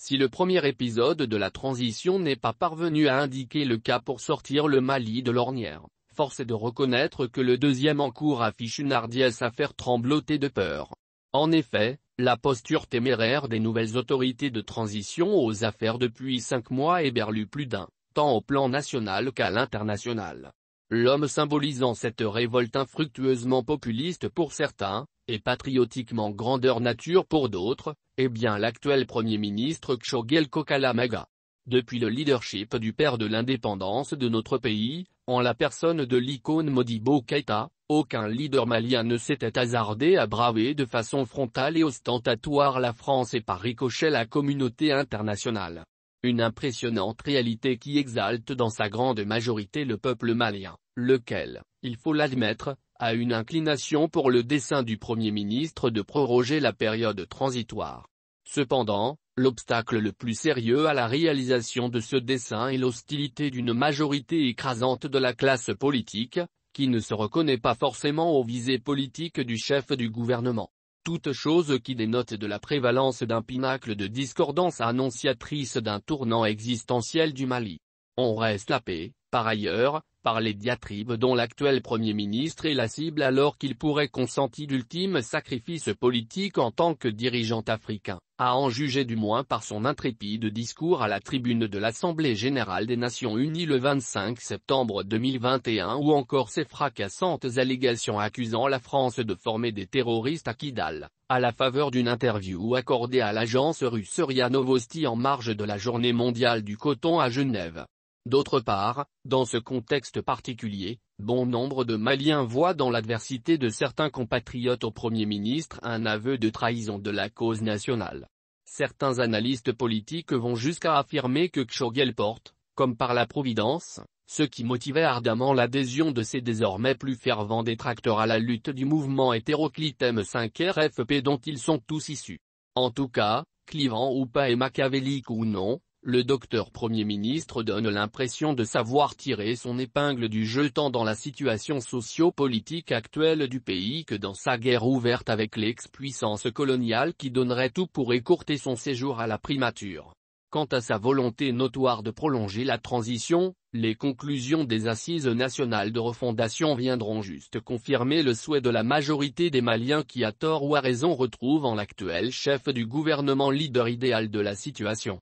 Si le premier épisode de la transition n'est pas parvenu à indiquer le cap pour sortir le Mali de l'ornière, force est de reconnaître que le deuxième en cours affiche une hardiesse à faire trembloter de peur. En effet, la posture téméraire des nouvelles autorités de transition aux affaires depuis 5 mois éberlue plus d'un, tant au plan national qu'à l'international. L'homme symbolisant cette révolte infructueusement populiste pour certains, et patriotiquement grandeur nature pour d'autres, est bien l'actuel Premier ministre Tchogel Kokalamaga. Depuis le leadership du père de l'indépendance de notre pays, en la personne de l'icône Modibo Keïta, aucun leader malien ne s'était hasardé à braver de façon frontale et ostentatoire la France et par ricochet la communauté internationale. Une impressionnante réalité qui exalte dans sa grande majorité le peuple malien, lequel, il faut l'admettre, a une inclination pour le dessein du Premier ministre de proroger la période transitoire. Cependant, l'obstacle le plus sérieux à la réalisation de ce dessein est l'hostilité d'une majorité écrasante de la classe politique, qui ne se reconnaît pas forcément aux visées politiques du chef du gouvernement. Toute chose qui dénote de la prévalence d'un pinacle de discordance annonciatrice d'un tournant existentiel du Mali. On reste happé, par ailleurs, par les diatribes dont l'actuel Premier ministre est la cible alors qu'il pourrait consentir d'ultimes sacrifices politiques en tant que dirigeant africain, à en juger du moins par son intrépide discours à la tribune de l'Assemblée générale des Nations unies le 25 septembre 2021 ou encore ses fracassantes allégations accusant la France de former des terroristes à Kidal, à la faveur d'une interview accordée à l'agence russe RIA Novosti en marge de la Journée mondiale du coton à Genève. D'autre part, dans ce contexte particulier, bon nombre de Maliens voient dans l'adversité de certains compatriotes au Premier ministre un aveu de trahison de la cause nationale. Certains analystes politiques vont jusqu'à affirmer que Tchogel porte, comme par la Providence, ce qui motivait ardemment l'adhésion de ses désormais plus fervents détracteurs à la lutte du mouvement hétéroclite M5 RFP dont ils sont tous issus. En tout cas, clivant ou pas et machiavélique ou non, le docteur Premier ministre donne l'impression de savoir tirer son épingle du jeu tant dans la situation socio-politique actuelle du pays que dans sa guerre ouverte avec l'ex-puissance coloniale qui donnerait tout pour écourter son séjour à la primature. Quant à sa volonté notoire de prolonger la transition, les conclusions des Assises nationales de refondation viendront juste confirmer le souhait de la majorité des Maliens qui à tort ou à raison retrouvent en l'actuel chef du gouvernement leader idéal de la situation.